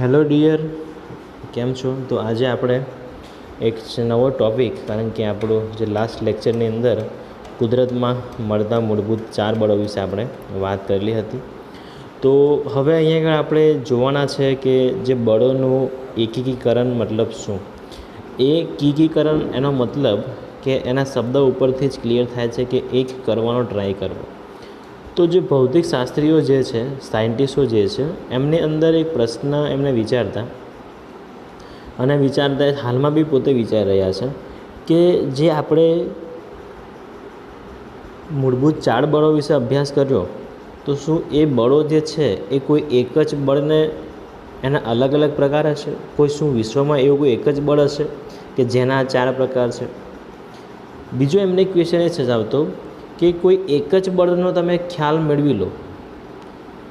Hello dear, કેમ છો? તો આજે આપણે એક નવો ટૉપિક, કારણ કે આપણું જે લાસ્ટ લેક્ચરની અંદર કુદરતમાં મળતા મૂળભૂત 4 બળો વિશે આપણે વાત કરેલી હતી. તો હવે અહીંયા આગળ આપણે જોવાના છે કે જે બળોનું એકીકરણ મતલબ શું. એકીકરણ એનો મતલબ કે એના શબ્દ ઉપરથી જ ક્લિયર થાય છે કે એક કરવાનો ટ્રાય કરવો. તો જે ભૌતિક શાસ્ત્રીઓ જે છે, સાયન્ટિસ્ટો જે છે, એમની અંદર એક પ્રશ્ન એમને વિચારતા હાલમાં બી પોતે વિચારી રહ્યા છે કે જે આપણે મૂળભૂત 4 બળો વિશે અભ્યાસ કર્યો, તો શું એ બળો જે છે એ કોઈ એક જ બળને એના અલગ અલગ પ્રકાર હશે? કોઈ શું વિશ્વમાં એવું કોઈ એક જ બળ હશે કે જેના 4 પ્રકાર છે? બીજો એમને ક્વેશ્ચન એ સજાવતો કે કોઈ એક જ બળનો તમે ખ્યાલ મેળવી લો,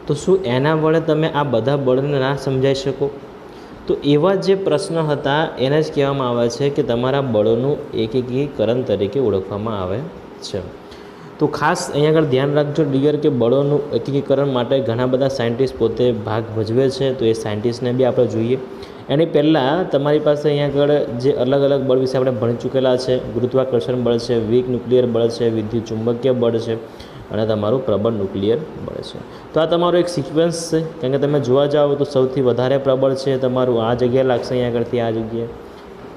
તો શું એના વડે તમે આ બધા બળને ના સમજાઈ શકો? તો એવા જે પ્રશ્ન હતા એને જ કહેવામાં આવે છે કે તમારા બળોનું એકીકરણ તરીકે ઓળખવામાં આવે છે. તો ખાસ અહીંયા આગળ ધ્યાન રાખજો ડિયર કે બળોનું એકીકરણ માટે ઘણા બધા સાયન્ટિસ્ટ પોતે ભાગ ભજવે છે. તો એ સાયન્ટિસ્ટને બી આપણે જોઈએ. એની પહેલાં તમારી પાસે અહીંયા આગળ જે અલગ અલગ બળ વિશે આપણે ભણી ચૂકેલા છે. ગુરુત્વાકર્ષણ બળ છે, વીક ન્યુક્લિયર બળ છે, વિદ્યુત ચુંબકીય બળ છે અને તમારું પ્રબળ ન્યુક્લિયર બળ છે. તો આ તમારો એક સિક્વન્સ છે, કારણ કે તમે જોવા જાઓ તો સૌથી વધારે પ્રબળ છે તમારું આ જગ્યાએ લાગશે, અહીંયા આગળથી આ જગ્યાએ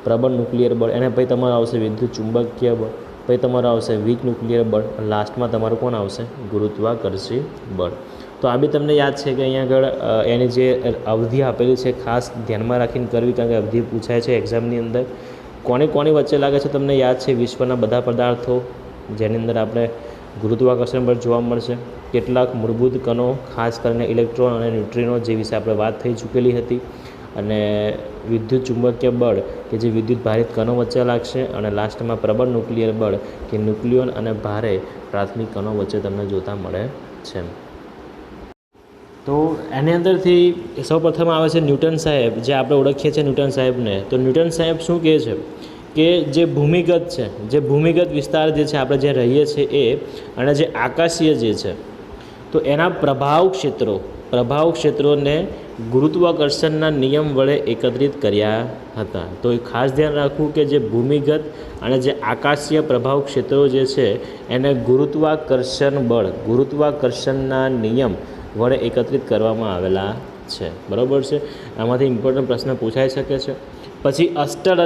પ્રબળ ન્યુક્લિયર બળ. એને પછી તમારું આવશે વિદ્યુત ચુંબકીય બળ, પછી તમારું આવશે વીક ન્યુક્લિયર બળ, લાસ્ટમાં તમારું કોણ આવશે? ગુરુત્વાકર્ષી બળ. તો આ બી તમને યાદ છે કે અહીંયા આગળ એની જે અવધિ આપેલી છે ખાસ ધ્યાનમાં રાખીને કરવી, કારણ કે અવધિ પૂછાય છે એક્ઝામની અંદર. કોની વચ્ચે લાગે છે તમને યાદ છે? વિશ્વના બધા પદાર્થો જેની અંદર આપણે ગુરુત્વાકર્ષણ બળ જોવા મળશે. કેટલાક મૂળભૂત કણો, ખાસ કરીને ઇલેક્ટ્રોન અને ન્યુટ્રિનો, જે વિશે આપણે વાત થઈ ચૂકેલી હતી. અને વિદ્યુત ચુંબકીય બળ કે જે વિદ્યુત ભારિત કણો વચ્ચે લાગશે. અને લાસ્ટમાં પ્રબળ ન્યુક્લિયર બળ કે ન્યુક્લિયોન અને ભારે પ્રાથમિક કણો વચ્ચે તમને જોતા મળે છે. તો એની અંદરથી સૌપ્રથમ આવે છે ન્યૂટન સાહેબ, જે આપણે ઓળખીએ છીએ ન્યૂટન સાહેબને. તો ન્યૂટન સાહેબ શું કહે છે કે જે ભૂમિગત વિસ્તાર જે છે આપણે જે રહીએ છીએ એ, અને જે આકાશીય જે છે, તો એના પ્રભાવ ક્ષેત્રોને ગુરુત્વાકર્ષણના નિયમ વડે એકત્રિત કર્યા હતા. તો એ ખાસ ધ્યાન રાખવું કે જે ભૂમિગત અને જે આકાશીય પ્રભાવ ક્ષેત્રો જે છે એને ગુરુત્વાકર્ષણના નિયમ વડે એકત્રિત કરવામાં આવેલા છે. બરાબર છે? આમાંથી ઇમ્પોર્ટન્ટ પ્રશ્ન પૂછાઈ શકે છે. પછી અસ્ટડ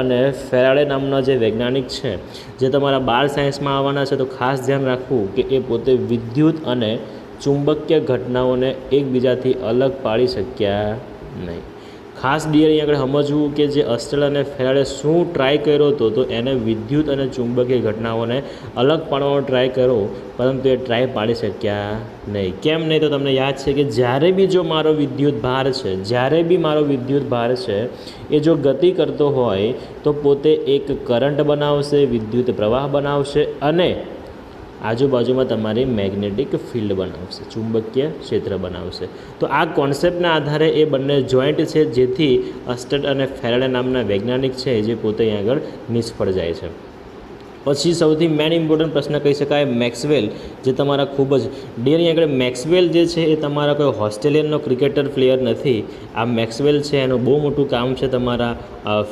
અને ફેરાડે નામના જે વૈજ્ઞાનિક છે, જે તમારા 12 સાયન્સમાં આવવાના છે. તો ખાસ ધ્યાન રાખવું કે એ પોતે વિદ્યુત અને ચુંબકીય ઘટનાઓને એકબીજાથી અલગ પાડી શક્યા નહીં. ખાસ ડિયર અહીં આગળ સમજવું કે જે અસ્ટડ અને ફેરાડે શું ટ્રાય કર્યો હતો, તો એને વિદ્યુત અને ચુંબકીય ઘટનાઓને અલગ પાડવાનો ટ્રાય કર્યો, પરંતુ એ ટ્રાય પાડી શક્યા નહીં. કેમ નહીં? તો તમને યાદ છે કે જ્યારે બી મારો વિદ્યુત ભાર છે એ જો ગતિ કરતો હોય તો પોતે એક કરંટ બનાવશે, વિદ્યુત પ્રવાહ બનાવશે અને આજુબાજુમાં તમારી મેગ્નેટિક ફિલ્ડ બનાવશે, ચુંબકીય ક્ષેત્ર બનાવશે. તો આ કોન્સેપ્ટના આધારે એ બંને જોઈન્ટ છે, જેથી અસ્ટડ અને ફેરાડે નામના વૈજ્ઞાનિક છે જે પોતે અહીં આગળ નિષ્ફળ જાય છે. પછી સૌથી મેન ઇમ્પોર્ટન્ટ પ્રશ્ન કહી શકાય મેક્સવેલ, જે તમારા ખૂબ જ ડિયર. અહીં આગળ મેક્સવેલ જે છે એ તમારા કોઈ ઓસ્ટ્રેલિયનનો ક્રિકેટર પ્લેયર નથી. આ મેક્સવેલ છે એનું બહુ મોટું કામ છે તમારા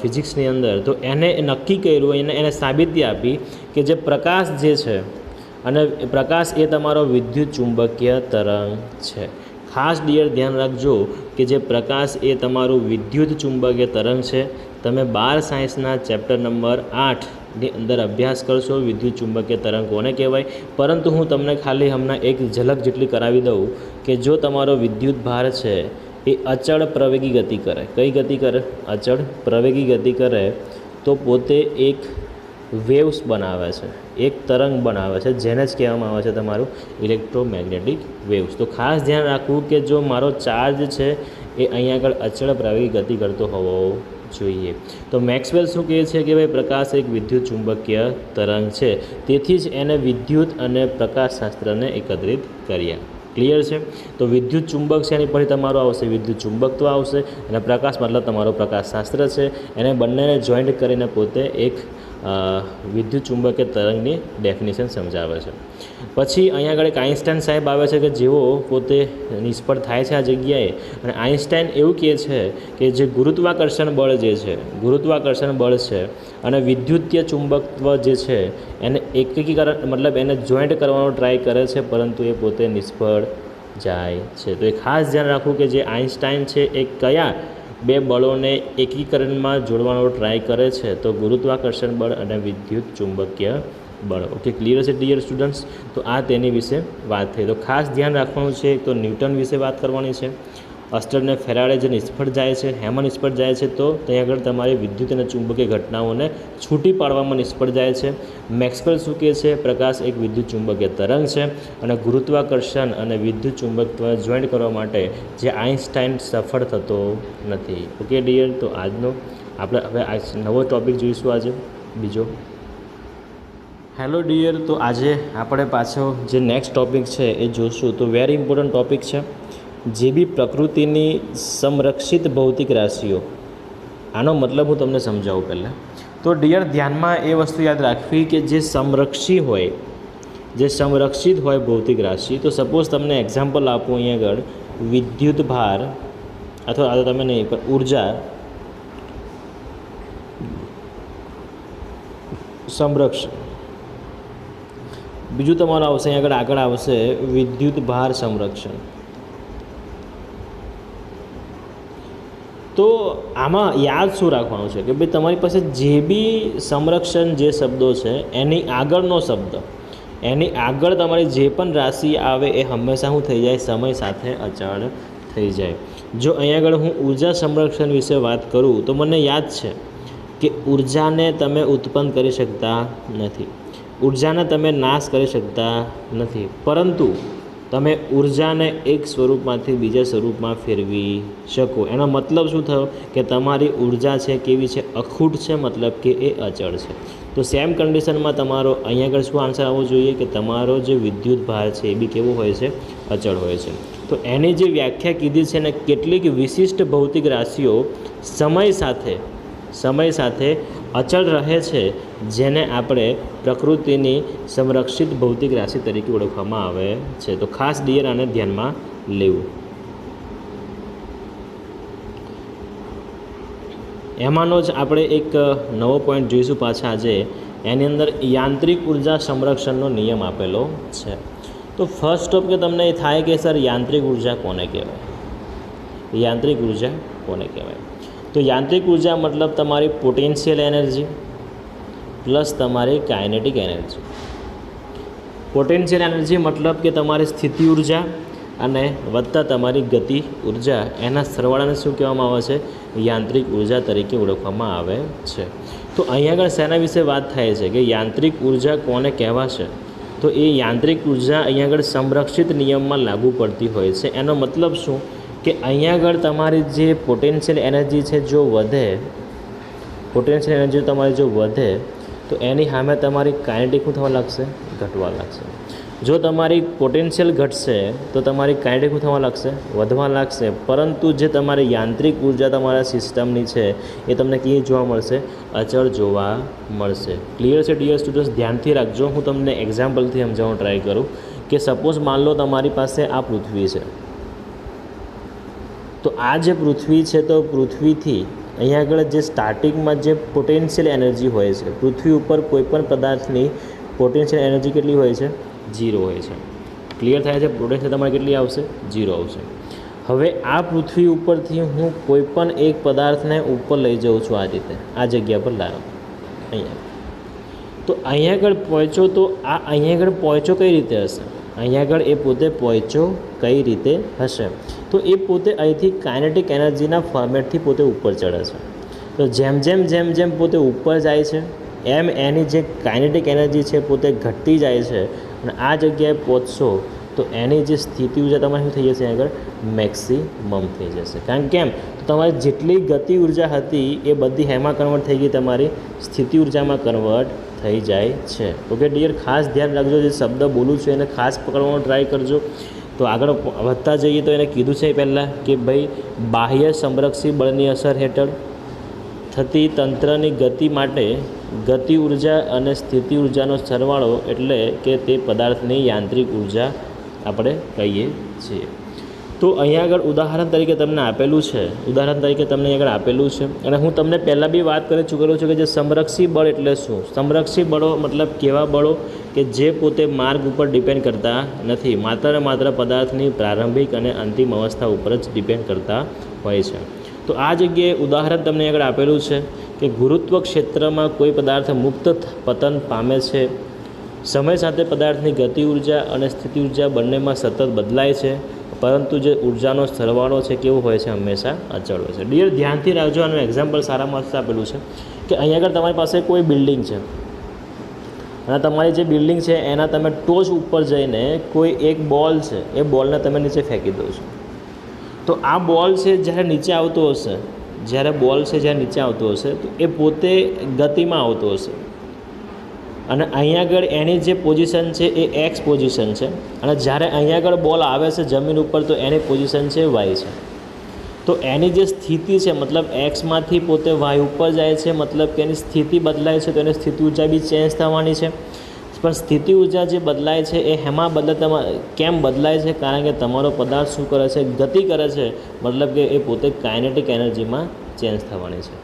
ફિઝિક્સની અંદર. તો એને નક્કી કર્યું, એને સાબિતી આપી કે જે પ્રકાશ જે છે, અને પ્રકાશ એ તમારો વિદ્યુત ચુંબકીય તરંગ છે. ખાસ ડિયર ધ્યાન રાખજો કે જે પ્રકાશ એ તમારું વિદ્યુત ચુંબકીય તરંગ છે. તમે 12 સાયન્સના ચેપ્ટર નંબર 8ની અંદર અભ્યાસ કરશો વિદ્યુત ચુંબકીય તરંગ કોને કહેવાય. પરંતુ હું તમને ખાલી હમણાં એક ઝલક જેટલી કરાવી દઉં કે જો તમારો વિદ્યુત ભાર છે એ અચળ પ્રવેગી ગતિ કરે. કઈ ગતિ કરે? અચળ પ્રવેગી ગતિ કરે. તો પોતે એક વેવ્સ બનાવે છે, એક તરંગ બનાવે છે, જેને જ કહેવામાં આવે છે તમારું ઇલેક્ટ્રોમેગ્નેટિક વેવ્સ. તો ખાસ ધ્યાન રાખવું કે જો મારો ચાર્જ છે એ અહીંયા આગળ અચળ પ્રવેગી ગતિ કરતો હોવો જોઈએ. તો મેક્સવેલ શું કહે છે કે ભાઈ પ્રકાશ એક વિદ્યુત ચુંબકીય તરંગ છે, તેથી જ એને વિદ્યુત અને પ્રકાશશાસ્ત્રને એકત્રિત કર્યા. ક્લિયર છે? તો વિદ્યુત ચુંબક છે એની પછી તમારું આવશે વિદ્યુત ચુંબકત્વ આવશે, અને પ્રકાશ મતલબ તમારો પ્રકાશશાસ્ત્ર છે. એને બંનેને જોઈન્ટ કરીને પોતે એક વિદ્યુત ચુંબકીય તરંગની ડેફિનેશન સમજાવે છે. પછી અહીંયા આગળ એક આઇન્સ્ટાઈન સાહેબ આવે છે કે જેઓ પોતે નિષ્ફળ થાય છે આ જગ્યાએ, અને આઇન્સ્ટાઈન એવું કહે છે કે જે ગુરુત્વાકર્ષણ બળ જે છે, ગુરુત્વાકર્ષણ બળ છે અને વિદ્યુતીય ચુંબકત્વ જે છે એને એકીકરણ મતલબ એને જોઈન્ટ કરવાનો ટ્રાય કરે છે, પરંતુ એ પોતે નિષ્ફળ જાય છે. તો એ ખાસ ધ્યાન રાખવું કે જે આઇન્સ્ટાઈન છે એ કયા બે બળોને એકીકરણમાં જોડવાનો ટ્રાય કરે છે, તો ગુરુત્વાકર્ષણ બળ અને વિદ્યુત ચુંબકીય બળ. ઓકે, ક્લિયર છે ડિયર સ્ટુડન્ટ્સ? તો આ તેની વિશે વાત થઈ. તો ખાસ ધ્યાન રાખવાનું છે, તો ન્યૂટન વિશે વાત કરવાની છે. અસ્ટર અને ફેરાડે જે નિષ્ફળ જાય છે, હેમાં નિષ્ફળ જાય છે, તો ત્યાં આગળ તમારી વિદ્યુત અને ચુંબકીય ઘટનાઓને છૂટી પાડવામાં નિષ્ફળ જાય છે. મેક્સવેલ શું કહે છે? પ્રકાશ એક વિદ્યુત ચુંબકીય તરંગ છે, અને ગુરુત્વાકર્ષણ અને વિદ્યુત ચુંબકત્વ જોઈન્ટ કરવા માટે જે આઇન્સ્ટાઈન સફળ થતો નથી. Okay dear? તો આજનો આપણે હવે નવો ટૉપિક જોઈશું આજે બીજો. હેલો ડિયર, તો આજે આપણે પાછો જે નેક્સ્ટ ટૉપિક છે એ જોઈશું. તો વેરી ઇમ્પોર્ટન્ટ ટૉપિક છે, જે બી પ્રકૃતિની સંરક્ષિત ભૌતિક રાશિઓ. આનો મતલબ હું તમને સમજાવું પહેલાં. તો ડિયર ધ્યાનમાં એ વસ્તુ યાદ રાખવી કે જે સંરક્ષિત હોય ભૌતિક રાશિ, તો સપોઝ તમને એક્ઝામ્પલ આપું અહીંયા આગળ વિદ્યુત ભાર, અથવા આ તો તમે નહીં પણ ઉર્જા સંરક્ષણ. બીજું તમારું આવશે અહીંયા આગળ આવશે વિદ્યુત ભાર સંરક્ષણ. તો આમાં યાદ શું રાખવાનું છે કે ભાઈ તમારી પાસે જે બી સંરક્ષણ જે શબ્દો છે એની આગળનો શબ્દ, એની આગળ તમારી જે પણ રાશિ આવે એ હંમેશા શું થઈ જાય? સમય સાથે અચળ થઈ જાય. જો અહીંયા આગળ હું ઉર્જા સંરક્ષણ વિશે વાત કરું તો મને યાદ છે કે ઉર્જાને તમે ઉત્પન્ન કરી શકતા નથી, ઉર્જાને તમે નાશ કરી શકતા નથી, પરંતુ તમે ઉર્જાને એક સ્વરૂપમાંથી બીજા સ્વરૂપમાં ફેરવી શકો. એનો મતલબ શું થયો કે તમારી ઉર્જા છે કેવી છે? અખૂટ છે, મતલબ કે એ અચળ છે. તો સેમ કન્ડિશનમાં તમારો અહીંયા આગળ શું આન્સર આવવો જોઈએ કે તમારો જે વિદ્યુત ભાર છે એ બી કેવો હોય છે? અચળ હોય છે. તો એની જે વ્યાખ્યા કીધી છે ને, કેટલીક વિશિષ્ટ ભૌતિક રાશિઓ સમય સાથે અચળ રહે છે, જેને આપણે પ્રકૃતિની સંરક્ષિત ભૌતિક રાશિ તરીકે ઓળખવામાં આવે છે. તો ખાસ ડિયર આને ધ્યાનમાં લેવું. એમાંનો જ આપણે એક નવો પોઈન્ટ જોઈશું પાછા આજે. એની અંદર યાંત્રિક ઉર્જા સંરક્ષણનો નિયમ આપેલો છે. તો ફર્સ્ટ સ્ટોપ કે તમને એ થાય કે સર યાંત્રિક ઉર્જા કોને કહેવાય? યાંત્રિક ઉર્જા કોને કહેવાય? તો યાંત્રિક ઉર્જા મતલબ તમારી પોટેન્શિયલ એનર્જી પ્લસ તમારી કાઇનેટિક એનર્જી. પોટેન્શિયલ એનર્જી મતલબ કે તમારી સ્થિતિ ઉર્જા અને વત્તા તમારી ગતિ ઉર્જા, એના સરવાળાને શું કહેવામાં આવે છે? યાંત્રિક ઉર્જા તરીકે ઓળખવામાં આવે છે. તો અહીંયા આગળ શેના વિશે વાત થાય છે કે યાંત્રિક ઉર્જા કોને કહેવાશે? તો એ યાંત્રિક ઉર્જા અહીંયા આગળ સંરક્ષિત નિયમમાં લાગુ પડતી હોય છે. એનો મતલબ શું કે અહીંયા આગળ તમારી જે પોટેન્શિયલ એનર્જી છે જો વધે, પોટેન્શિયલ એનર્જી તમારી જો વધે તો એની સામે તમારી કાઇનેટિક શું થવા લાગશે? ઘટવા લાગશે. જો તમારી પોટેન્શિયલ ઘટશે તો તમારી કાઇનેટિક શું થવા લાગશે? વધવા લાગશે. પરંતુ જે તમારી યાંત્રિક ઉર્જા તમારા સિસ્ટમની છે એ તમને કેવી જોવા મળશે? અચળ જોવા મળશે. ક્લિયર છે ડિયર સ્ટુડન્ટ્સ? ધ્યાનથી રાખજો. હું તમને એક્ઝામ્પલથી સમજાવવાનો ટ્રાય કરું કે સપોઝ માન લો તમારી પાસે આ પૃથ્વી છે. તો આ જે પૃથ્વી છે, તો પૃથ્વીથી અહીંયા આગળ જે સ્ટાર્ટિંગમાં જે પોટેન્શિયલ એનર્જી હોય છે, પૃથ્વી ઉપર કોઈપણ પદાર્થની પોટેન્શિયલ એનર્જી કેટલી હોય છે? 0 હોય છે. ક્લિયર થાય છે? પોટેન્શિયલ તમારે કેટલી આવશે? 0 આવશે. હવે આ પૃથ્વી ઉપરથી હું કોઈપણ એક પદાર્થને ઉપર લઈ જાઉં છું, આ રીતે આ જગ્યા પર લાવો અહીંયા. તો અહીંયા આગળ પહોંચો, તો આ અહીંયા આગળ પહોંચો કઈ રીતે હશે? અહીંયા આગળ એ પોતે પહોંચો કઈ રીતે હશે? તો એ પોતે અહીંથી કાઇનેટિક એનર્જીના ફોર્મેટથી પોતે ઉપર ચડે છે. તો જેમ પોતે ઉપર જાય છે એમ એની જે કાઇનેટિક એનર્જી છે પોતે ઘટતી જાય છે, અને આ જગ્યાએ પહોંચશો તો એની જે સ્થિતિ ઉર્જા તમારી શું થઈ જશે? આગળ મેક્સિમમ થઈ જશે. કારણ કેમ? તો તમારી જેટલી ગતિ ઉર્જા હતી એ બધી હેમાં કન્વર્ટ થઈ ગઈ, તમારી સ્થિતિ ઉર્જામાં કન્વર્ટ થઈ જાય છે. ઓકે ડિયર, ખાસ ધ્યાન રાખજો. જે શબ્દ બોલું છું એને ખાસ પકડવાનો ટ્રાય કરજો તો આગળ વધતા જઈએ તો એને કીધું છે પહેલાં કે ભાઈ બાહ્ય સંરક્ષી બળની અસર હેઠળ થતી તંત્રની ગતિ માટે ગતિ ઉર્જા અને સ્થિતિ ઉર્જાનો સરવાળો એટલે કે તે પદાર્થની યાંત્રિક ઉર્જા આપણે કહીએ છીએ. તો અહીંયા આગળ ઉદાહરણ તરીકે તમને આપેલું છે, અને હું તમને પહેલાં બી વાત કરી ચૂકેલો છું કે જે સંરક્ષી બળ એટલે શું. સંરક્ષી બળો મતલબ કેવા બળો કે જે પોતે માર્ગ ઉપર ડિપેન્ડ કરતા નથી, માત્ર ને માત્ર પદાર્થની પ્રારંભિક અને અંતિમ અવસ્થા ઉપર જ ડિપેન્ડ કરતા હોય છે. તો આ જગ્યાએ ઉદાહરણ તમને આગળ આપેલું છે કે ગુરુત્વ ક્ષેત્રમાં કોઈ પદાર્થ મુક્ત પતન પામે છે. સમય સાથે પદાર્થની ગતિ ઉર્જા અને સ્થિતિ ઉર્જા બંનેમાં સતત બદલાય છે, પરંતુ જે ઉર્જાનો સરવાળો છે કેવો હોય છે, હંમેશા અચળ હોય છે. ડિયર ધ્યાનથી રાખજો, આનું એક્ઝામ્પલ સારા મસ્ત આપેલું છે કે અહીંયા આગળ તમારી પાસે કોઈ બિલ્ડિંગ છે અને તમારી જે બિલ્ડિંગ છે એના તમે ટોચ ઉપર જઈને કોઈ એક બોલ છે એ બોલને તમે નીચે ફેંકી દો છો. તો આ બોલ છે જ્યારે નીચે આવતો હશે, તો એ પોતે ગતિમાં આવતો હશે અને અહીંયા આગળ એની જે પોઝિશન છે એ એક્સ પોઝિશન છે, અને જ્યારે અહીંયા આગળ બોલ આવે છે જમીન ઉપર તો એની પોઝિશન છે વાય છે. તો એની જે સ્થિતિ છે મતલબ એક્સમાંથી પોતે વાય ઉપર જાય છે, મતલબ કે એની સ્થિતિ બદલાય છે, તો એની સ્થિતિ ઉર્જા બી ચેન્જ થવાની છે. પણ સ્થિતિ ઉર્જા જે બદલાય છે એ હેમાં કેમ બદલાય છે? કારણ કે તમારો પદાર્થ શું કરે છે, ગતિ કરે છે, મતલબ કે એ પોતે કાઇનેટિક એનર્જીમાં ચેન્જ થવાની છે.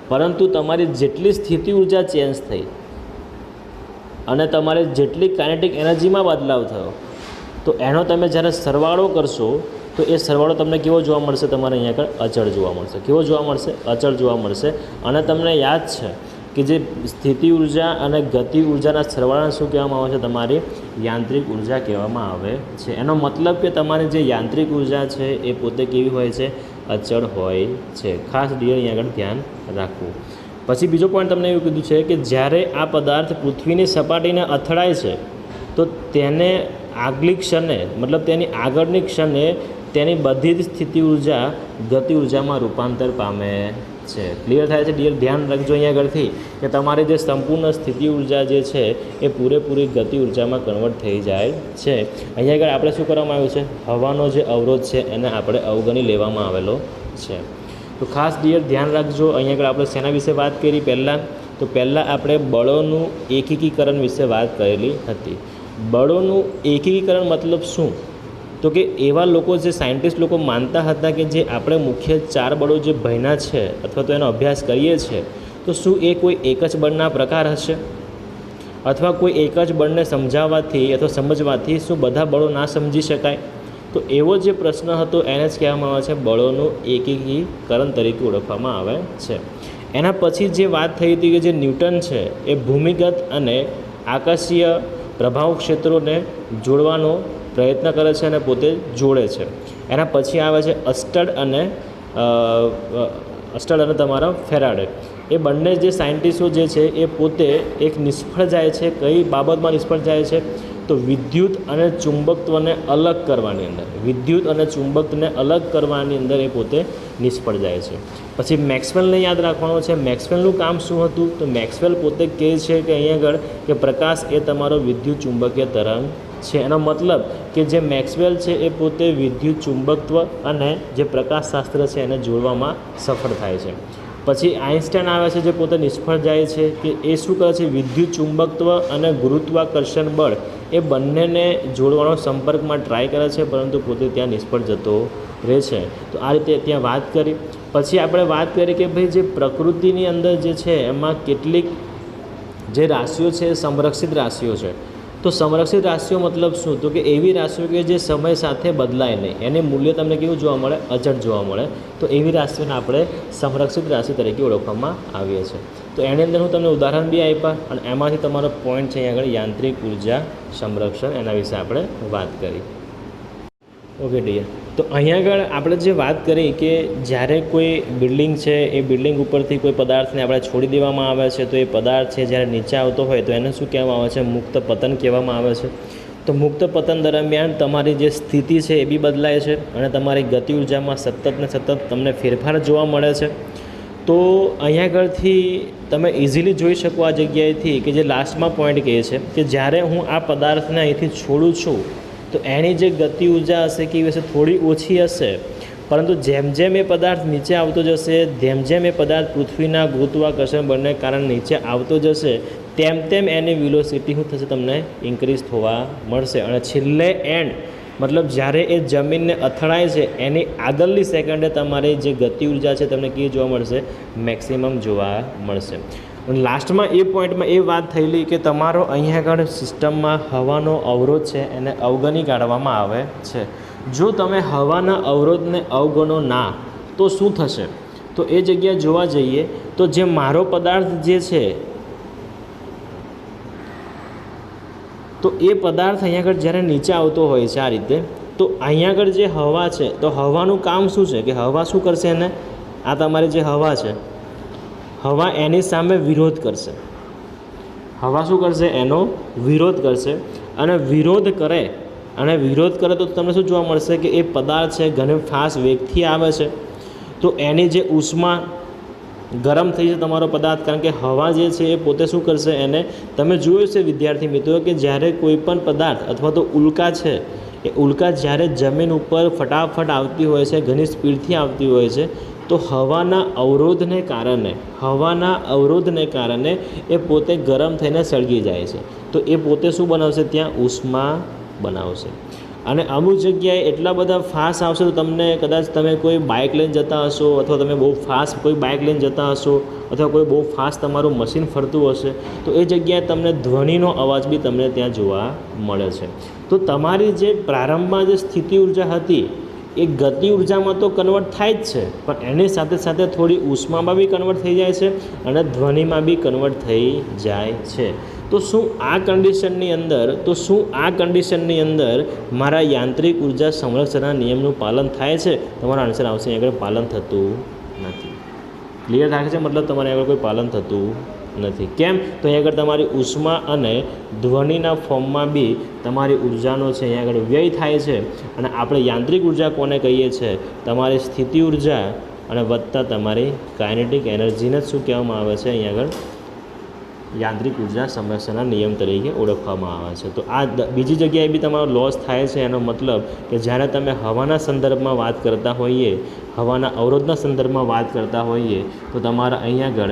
પરંતુ તમારી જેટલી સ્થિતિ ઉર્જા ચેન્જ થઈ અને તમારે જેટલી કાઇનેટિક એનર્જીમાં બદલાવ થયો, તો એનો તમે જ્યારે સરવાળો કરશો તો એ સરવાળો તમને કેવો જોવા મળશે? તમારે અહીંયા આગળ અચળ જોવા મળશે. કેવો જોવા મળશે? અચળ જોવા મળશે. અને તમને યાદ છે કે જે સ્થિતિ ઉર્જા અને ગતિ ઉર્જાના સરવાળાને શું કહેવામાં આવે છે? તમારી યાંત્રિક ઉર્જા કહેવામાં આવે છે. એનો મતલબ કે તમારી જે યાંત્રિક ઉર્જા છે એ પોતે કેવી હોય છે? અચળ હોય છે. ખાસ ડિયર અહીંયા આગળ ધ્યાન રાખવું. પછી બીજો પોઈન્ટ તમને એવું કીધું છે કે જ્યારે આ પદાર્થ પૃથ્વીની સપાટીને અથડાય છે તો તેને આગલી ક્ષણે મતલબ તેની આગળની ક્ષણે તેની બધી જ સ્થિતિ ઉર્જા ગતિ ઉર્જામાં રૂપાંતર પામે છે. ક્લિયર થાય છે ડિયર? ધ્યાન રાખજો અહીંયા આગળથી કે તમારી જે સંપૂર્ણ સ્થિતિ ઉર્જા જે છે એ પૂરેપૂરી ગતિ ઉર્જામાં કન્વર્ટ થઈ જાય છે. અહીંયા આગળ આપણે શું કરવામાં આવ્યું છે? હવાનો જે અવરોધ છે એને આપણે અવગણી લેવામાં આવેલો છે. તો ખાસ ડિયર ધ્યાન રાખજો. અહીંયા આગળ આપણે શેના વિશે વાત કરી? પહેલાં આપણે બળોનું એકીકરણ વિશે વાત કરેલી હતી. બળોનું એકીકરણ મતલબ શું? તો કે એવા લોકો જે સાયન્ટિસ્ટ લોકો માનતા હતા કે જે આપણે મુખ્ય 4 બળો જે ભણ્યા છે અથવા તો એનો અભ્યાસ કરીએ છીએ, તો શું એ કોઈ એક જ બળના પ્રકાર હશે? અથવા કોઈ એક જ બળને સમજાવવાથી અથવા સમજવાથી શું બધા બળો ના સમજી શકાય? તો એવો જે પ્રશ્ન હતો એને જ કહેવામાં આવે છે બળોનું એકીકરણ તરીકે ઓળખવામાં આવે છે. એના પછી જે વાત થઈ હતી કે જે ન્યૂટન છે એ ભૂમિગત અને આકાશીય પ્રભાવ ક્ષેત્રોને જોડવાનો પ્રયત્ન કરે છે અને પોતે જોડે છે. એના પછી આવે છે અસ્ટડ અને તમારા ફેરાડે. એ બંને જે સાયન્ટિસ્ટો જે છે એ પોતે એક નિષ્ફળ જાય છે. કઈ બાબતમાં નિષ્ફળ જાય છે? તો વિદ્યુત અને ચુંબકત્વને અલગ કરવાની અંદર એ પોતે નિષ્ફળ જાય છે. પછી મેક્સવેલને યાદ રાખવાનો છે. મેક્સવેલનું કામ શું હતું? તો મેક્સવેલ પોતે કહે છે કે અહીંયા આગળ કે પ્રકાશ એ તમારો વિદ્યુત ચુંબકીય તરંગ છે. એનો મતલબ કે જે મેક્સવેલ છે એ પોતે વિદ્યુત ચુંબકત્વ અને જે પ્રકાશશાસ્ત્ર છે એને જોડવામાં સફળ થાય છે. પછી આઇન્સ્ટાઈન આવે છે જે પોતે નિષ્ફળ જાય છે કે એ શું કરે છે? વિદ્યુત ચુંબકત્વ અને ગુરુત્વાકર્ષણ બળ એ બંનેને જોડવાનો સંપર્કમાં ટ્રાય કરે છે, પરંતુ પોતે ત્યાં નિષ્ફળ જતો રહે છે. તો આ રીતે ત્યાં વાત કરી. પછી આપણે વાત કરીએ કે ભાઈ જે પ્રકૃતિની અંદર જે છે એમાં કેટલીક જે રાશિઓ છે એ સંરક્ષિત રાશિઓ છે. તો સંરક્ષિત રાશિઓ મતલબ શું? તો કે એવી રાશિઓ કે જે સમય સાથે બદલાય નહીં, એનું મૂલ્ય તમને કેવું જોવા મળે? અચળ જોવા મળે. તો એવી રાશિઓને આપણે સંરક્ષિત રાશિ તરીકે ઓળખવામાં આવીએ છીએ. તો એની અંદર હું તમને ઉદાહરણ બી આપ્યા અને એમાંથી તમારો પોઈન્ટ છે અહીંયા આગળ યાંત્રિક ઉર્જા સંરક્ષણ, એના વિશે આપણે વાત કરી. Okay dear. તો અહીંયા આગળ આપણે જે વાત કરી કે જ્યારે કોઈ બિલ્ડિંગ છે એ બિલ્ડિંગ ઉપરથી કોઈ પદાર્થને આપણે છોડી દેવામાં આવે છે, તો એ પદાર્થ છે જ્યારે નીચે આવતો હોય તો એને શું કહેવામાં આવે છે? મુક્ત પતન કહેવામાં આવે છે. તો મુક્ત પતન દરમિયાન તમારી જે સ્થિતિ છે એ બી બદલાય છે અને તમારી ગતિ ઉર્જામાં સતત તમને ફેરફાર જોવા મળે છે. તો અહીંયા આગળથી તમે ઇઝીલી જોઈ શકો આ જગ્યાએથી કે જે લાસ્ટમાં પોઈન્ટ કહે છે કે જ્યારે હું આ પદાર્થને અહીંથી છોડું છું તો એની જે ગતિ ઉર્જા હશે કેવી હશે, થોડી ઓછી હશે, પરંતુ જેમ જેમ એ પદાર્થ નીચે આવતો જશે, જેમ જેમ એ પદાર્થ પૃથ્વીના ગુરુત્વાકર્ષણ બળને કારણે નીચે આવતો જશે, તેમ તેમ એની વેલોસિટી શું થશે, તમને ઇન્ક્રીઝ થવા મળશે. અને છેલ્લે એન્ડ મતલબ જ્યારે એ જમીનને અથડાય છે એની આગળની સેકન્ડે તમારી જે ગતિ ઉર્જા છે તમને કેવી જોવા મળશે, મેક્સિમમ જોવા મળશે. અને લાસ્ટમાં એ પોઈન્ટમાં એ વાત થયેલી કે તમારો અહીંયા આગળ સિસ્ટમમાં હવાનો અવરોધ છે એને અવગણી કાઢવામાં આવે છે. જો તમે હવાના અવરોધને અવગણો ના તો શું થશે, તો એ જગ્યાએ જોવા જઈએ તો જે મારો પદાર્થ જે છે તો એ પદાર્થ અહીંયા આગળ જ્યારે નીચે આવતો હોય છે આ રીતે, તો અહીંયા આગળ જે હવા છે તો હવાનું કામ શું છે કે હવા શું કરશે, એને આ તમારી જે હવા છે, હવા એની સામે વિરોધ કરશે. હવા શું કરશે, એનો વિરોધ કરશે. અને વિરોધ કરે તો તમને શું જોવા મળશે કે એ પદાર્થ છે ઘણે ફાસ્ટ વેગથી આવે છે, તો એની જે ઉષ્મા ગરમ થઈ છે તમારો પદાર્થ, કારણ કે હવા જે છે એ પોતે શું કરશે, એને તમે જોયું છે વિદ્યાર્થી મિત્રો કે જ્યારે કોઈ પણ પદાર્થ અથવા તો ઉલ્કા છે એ ઉલ્કા જ્યારે જમીન ઉપર ફટાફટ આવતી હોય છે, ઘણી સ્પીડથી આવતી હોય છે, તો હવાના અવરોધને કારણે એ પોતે ગરમ થઈને સળગી જાય છે. તો એ પોતે શું બનાવશે, ત્યાં ઉષ્મા બનાવશે. અને અમુક જગ્યાએ એટલા બધા ફાસ્ટ આવશે તો તમને કદાચ તમે કોઈ બાઇક લઈને જતા હશો અથવા તમે બહુ ફાસ્ટ કોઈ બાઇક લઈને જતા હશો અથવા કોઈ બહુ ફાસ્ટ તમારું મશીન ફરતું હશે, તો એ જગ્યાએ તમને ધ્વનિનો અવાજ બી તમને ત્યાં જોવા મળે છે. તો તમારી જે પ્રારંભમાં જે સ્થિતિ ઉર્જા હતી એ ગતિ ઉર્જામાં તો કન્વર્ટ થાય જ છે, પણ એની સાથે સાથે થોડી ઉષ્મામાં બી કન્વર્ટ થઈ જાય છે અને ધ્વનિમાં બી કન્વર્ટ થઈ જાય છે. તો શું આ કન્ડિશનની અંદર મારા યાંત્રિક ઉર્જા સંરક્ષણના નિયમનું પાલન થાય છે? તમારો આન્સર આવશે અહીં આગળ પાલન થતું નથી. ક્લિયર થાય છે, મતલબ તમારે આગળ કોઈ પાલન થતું નથી. કેમ? તો અહીં આગળ તમારી ઉષ્મા અને ધ્વનિના ફોર્મમાં બી તમારી ઉર્જાનો છે અહીં આગળ વ્યય થાય છે. અને આપણે યાંત્રિક ઉર્જા કોને કહીએ છીએ? તમારી સ્થિતિ ઉર્જા અને વત્તા તમારી કાઇનેટિક એનર્જીને જ શું કહેવામાં આવે છે, અહીં આગળ યાંત્રિક ઉર્જા સંરક્ષણના નિયમ તરીકે ઓળખવામાં આવે છે. તો આ બીજી જગ્યાએ બી તમારો લોસ થાય છે. એનો મતલબ કે જ્યારે તમે હવાના સંદર્ભમાં વાત કરતા હોઈએ, હવાના અવરોધના સંદર્ભમાં વાત કરતા હોઈએ, તો તમારા અહીં આગળ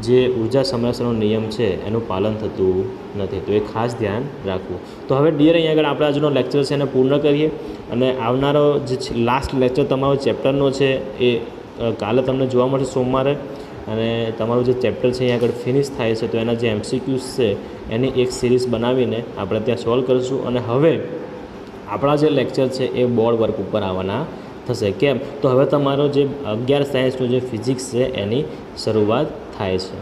જે ઉર્જા સંરક્ષણનો નિયમ છે એનું પાલન થતું નથી. તો એ ખાસ ધ્યાન રાખવું. તો હવે ડિયર અહીં આગળ આપણે આજનો લેક્ચર છે એને પૂર્ણ કરીએ અને આવનારો જે લાસ્ટ લેક્ચર તમારો ચેપ્ટરનો છે એ કાલે તમને જોવા મળશે સોમવારે. અને તમારું જે ચેપ્ટર છે અહીં આગળ ફિનિશ થાય છે, તો એના જે MCQs છે એની એક સિરીઝ બનાવીને આપણે ત્યાં સોલ્વ કરીશું. અને હવે આપણા જે લેક્ચર છે એ બોર્ડ વર્ક ઉપર આવવાના થશે. કેમ? તો હવે તમારો જે 11 સાયન્સનું જે ફિઝિક્સ છે એની શરૂઆત થાય છે.